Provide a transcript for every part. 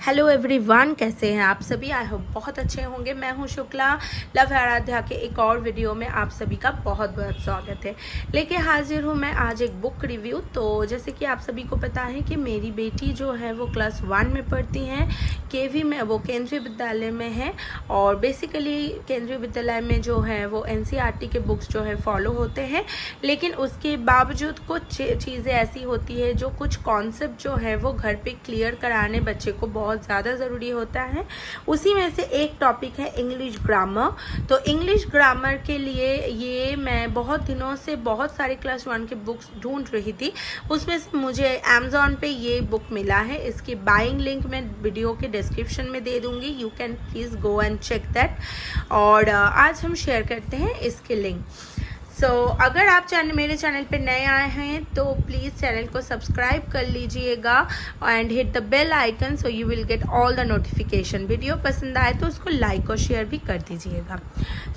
Hello everyone, कैसे हैं आप सभी। आई होप बहुत अच्छे होंगे। मैं हूं शुक्ला, लव आराध्या के एक और वीडियो में आप सभी का बहुत बहुत स्वागत है। लेके हाजिर हूं मैं आज एक बुक रिव्यू। तो जैसे कि आप सभी को पता है कि मेरी बेटी जो है वो क्लास 1 में पढ़ती हैं, केवी में, वो केंद्रीय विद्यालय में है। और बेसिकली केंद्रीय विद्यालय में जो है वो एनसीईआरटी के बुक्स जो है फॉलो होते हैं, लेकिन उसके बावजूद कुछ चीज़ें ऐसी होती है जो कुछ कॉन्सेप्ट जो है वो घर पे क्लियर कराने बच्चे को बहुत ज़्यादा ज़रूरी होता है। उसी में से एक टॉपिक है इंग्लिश ग्रामर। तो इंग्लिश ग्रामर के लिए ये मैं बहुत दिनों से बहुत सारे क्लास 1 के बुक्स ढूंढ रही थी। उसमें से मुझे अमेज़ॉन पे ये बुक मिला है। इसकी बाइंग लिंक मैं वीडियो के डिस्क्रिप्शन में दे दूँगी, you can please go and check that. और आज हम शेयर करते हैं इसके लिंक। अगर आप मेरे चैनल पे नए आए हैं तो प्लीज़ चैनल को सब्सक्राइब कर लीजिएगा and hit the bell icon so you will get all the notification. Video पसंद आए तो उसको लाइक और शेयर भी कर दीजिएगा।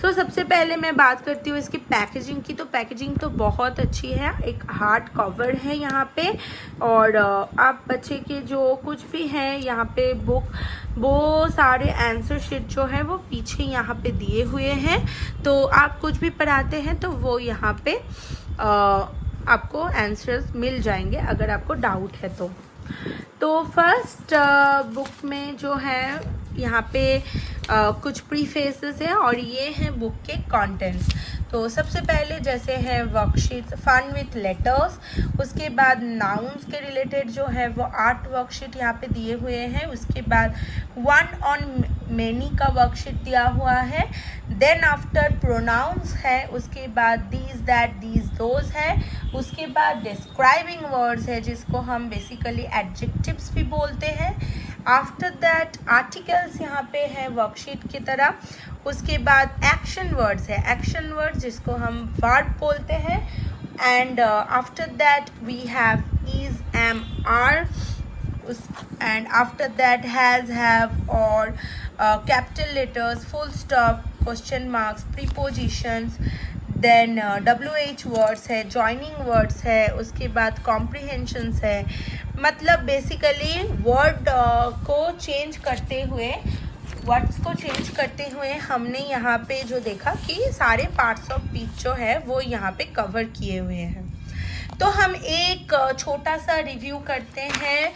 सबसे पहले मैं बात करती हूँ इसकी पैकेजिंग की। तो पैकेजिंग तो बहुत अच्छी है। एक हार्ड कवर है यहाँ पे, और आप बच्चे के जो कुछ भी हैं यहाँ पे बुक, वो सारे आंसर शीट जो है वो पीछे यहाँ पे दिए हुए हैं। तो आप कुछ भी पढ़ाते हैं तो वो यहाँ पे आपको आंसर्स मिल जाएंगे अगर आपको डाउट है तो फर्स्ट बुक में जो है यहाँ पे कुछ प्रीफेसेस है और ये हैं बुक के कंटेंट्स। तो सबसे पहले जैसे है वर्कशीट फन विथ लेटर्स, उसके बाद नाउन्स के रिलेटेड जो है वो 8 वर्कशीट यहाँ पे दिए हुए हैं। उसके बाद वन ऑन मैनी का वर्कशीट दिया हुआ है। देन आफ्टर प्रोनाउंस है। उसके बाद दीज दैट दीज दोज है। उसके बाद डिस्क्राइबिंग वर्ड्स है जिसको हम बेसिकली एडजेक्टिव्स भी बोलते हैं। आफ्टर दैट आर्टिकल्स यहाँ पे है वर्कशीट की तरह। उसके बाद एक्शन वर्ड्स है, एक्शन वर्ड्स जिसको हम वर्ब बोलते हैं। And after that we have is, am, are, and after that has, have, or capital letters, full stop, question marks, prepositions, then WH words है, जॉइनिंग वर्ड्स है। उसके बाद comprehensions है। मतलब बेसिकली को चेंज करते हुए वर्ड्स को चेंज करते हुए हमने यहाँ पे जो देखा कि सारे पार्ट्स ऑफ स्पीच जो है वो यहाँ पे कवर किए हुए हैं। तो हम एक छोटा सा रिव्यू करते हैं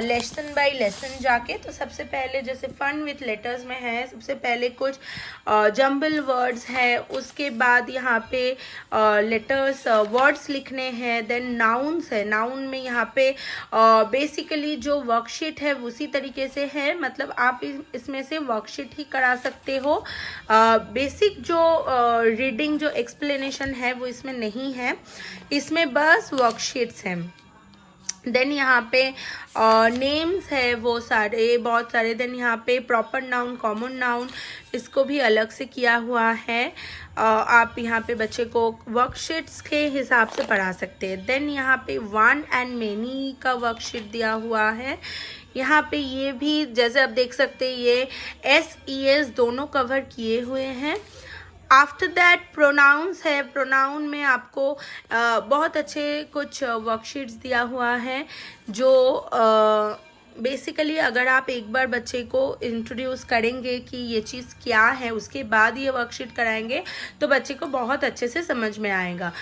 लेसन बाय लेसन जाके। तो सबसे पहले जैसे फन विथ लेटर्स में है, सबसे पहले कुछ जंबल वर्ड्स है। उसके बाद यहाँ पे लेटर्स वर्ड्स लिखने हैं। देन नाउन्स है, नाउन में यहाँ पे बेसिकली जो वर्कशीट है उसी तरीके से है। मतलब आप इसमें से वर्कशीट ही करा सकते हो। बेसिक जो रीडिंग जो एक्सप्लेनेशन है वो इसमें नहीं है, इसमें बस वर्कशीट्स हैं। देन यहाँ पे नेम्स है वो सारे, बहुत सारे। देन यहाँ पे प्रॉपर नाउन, कॉमन नाउन, इसको भी अलग से किया हुआ है। आप यहाँ पे बच्चे को वर्कशीट्स के हिसाब से पढ़ा सकते हैं। देन यहाँ पे वन एंड मेनी का वर्कशीट दिया हुआ है। यहाँ पे ये भी जैसे आप देख सकते हैं ये SES दोनों कवर किए हुए हैं। आफ्टर दैट प्रोनाउंस है। प्रोनाउन में आपको बहुत अच्छे कुछ वर्कशीट्स दिया हुआ है जो बेसिकली अगर आप एक बार बच्चे को इंट्रोड्यूस करेंगे कि ये चीज़ क्या है, उसके बाद ये वर्कशीट कराएंगे तो बच्चे को बहुत अच्छे से समझ में आएगा।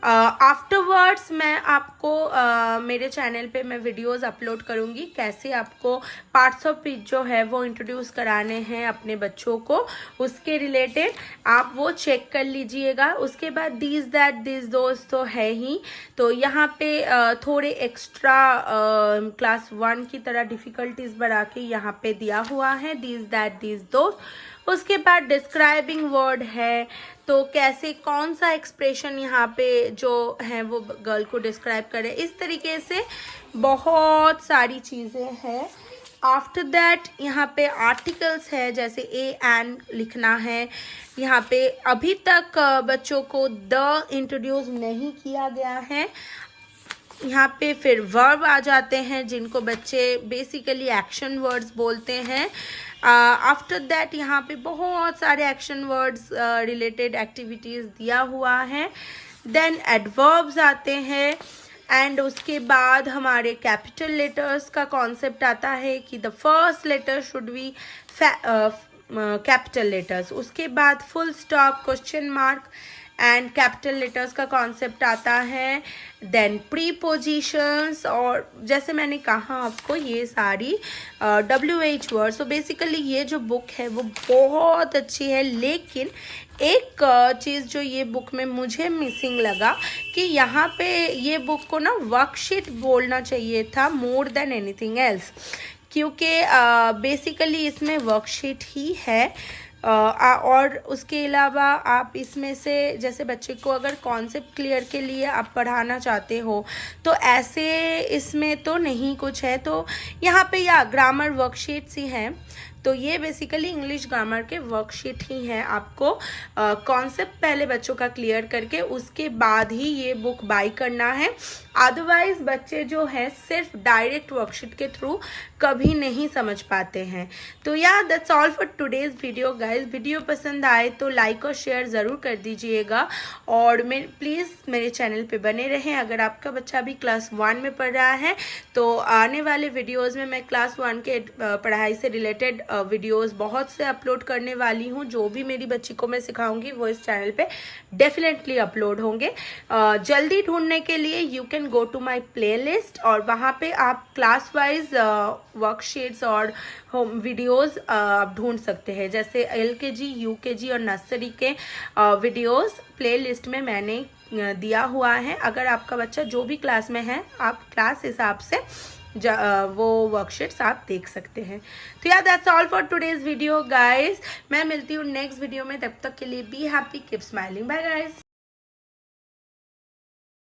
आफ्टरवर्ड्स मैं आपको मेरे चैनल पे मैं वीडियोस अपलोड करूँगी कैसे आपको पार्ट्स ऑफ स्पीच जो है वो इंट्रोड्यूस कराने हैं अपने बच्चों को, उसके रिलेटेड आप वो चेक कर लीजिएगा। उसके बाद दीज दैट दीज दोज तो है ही। तो यहाँ पे थोड़े एक्स्ट्रा क्लास 1 की तरह डिफ़िकल्टीज बढ़ा के यहाँ पे दिया हुआ है, दीज दैट दीज दोज। उसके बाद डिस्क्राइबिंग वर्ड है, तो कैसे कौन सा एक्सप्रेशन यहाँ पे जो है वो गर्ल को डिस्क्राइब करे, इस तरीके से बहुत सारी चीज़ें हैं। आफ्टर दैट यहाँ पे आर्टिकल्स है, जैसे एन लिखना है। यहाँ पे अभी तक बच्चों को द इंट्रोड्यूस नहीं किया गया है। यहाँ पे फिर वर्ब आ जाते हैं जिनको बच्चे बेसिकली एक्शन वर्ड्स बोलते हैं। आफ्टर दैट यहाँ पे बहुत सारे एक्शन वर्ड्स रिलेटेड एक्टिविटीज़ दिया हुआ है। देन एडवर्ब्स आते हैं। एंड उसके बाद हमारे कैपिटल लेटर्स का कॉन्सेप्ट आता है कि the first letter should be capital letters, उसके बाद full stop, question mark and capital letters का कॉन्सेप्ट आता है। देन प्रीपोजिशंस, और जैसे मैंने कहा आपको ये सारी WH वर्ड। सो बेसिकली ये जो बुक है वो बहुत अच्छी है, लेकिन एक चीज़ जो ये बुक में मुझे मिसिंग लगा कि यहाँ पे ये बुक को ना वर्कशीट बोलना चाहिए था मोर देन एनीथिंग एल्स, क्योंकि बेसिकली इसमें वर्कशीट ही है। और उसके अलावा आप इसमें से जैसे बच्चे को अगर कॉन्सेप्ट क्लियर के लिए आप पढ़ाना चाहते हो तो ऐसे इसमें तो नहीं कुछ है। तो यहाँ पे या ग्रामर वर्कशीट्स ही हैं, तो ये बेसिकली इंग्लिश ग्रामर के वर्कशीट ही हैं। आपको कॉन्सेप्ट पहले बच्चों का क्लियर करके उसके बाद ही ये बुक बाय करना है। अदरवाइज बच्चे जो है सिर्फ डायरेक्ट वर्कशीट के थ्रू कभी नहीं समझ पाते हैं। तो या that's all for today's video guys. Video पसंद आए तो लाइक और शेयर ज़रूर कर दीजिएगा, और प्लीज़ मेरे चैनल पे बने रहें। अगर आपका बच्चा भी क्लास 1 में पढ़ रहा है तो आने वाले वीडियोज़ में मैं क्लास 1 के पढ़ाई से रिलेटेड वीडियोस बहुत से अपलोड करने वाली हूँ। जो भी मेरी बच्ची को मैं सिखाऊंगी वो इस चैनल पे डेफिनेटली अपलोड होंगे। जल्दी ढूंढने के लिए you can go to my playlist, और वहाँ पे आप क्लास वाइज वर्कशीट्स और होम वीडियोस आप ढूंढ सकते हैं। जैसे LKG, UKG और नर्सरी के वीडियोस प्लेलिस्ट में मैंने दिया हुआ है। अगर आपका बच्चा जो भी क्लास में है आप क्लास हिसाब से वो वर्कशीट्स आप देख सकते हैं। तो यार that's all for today's video guys. मैं मिलती हूँ नेक्स्ट वीडियो में, तब तक के लिए be happy, keep smiling, bye guys.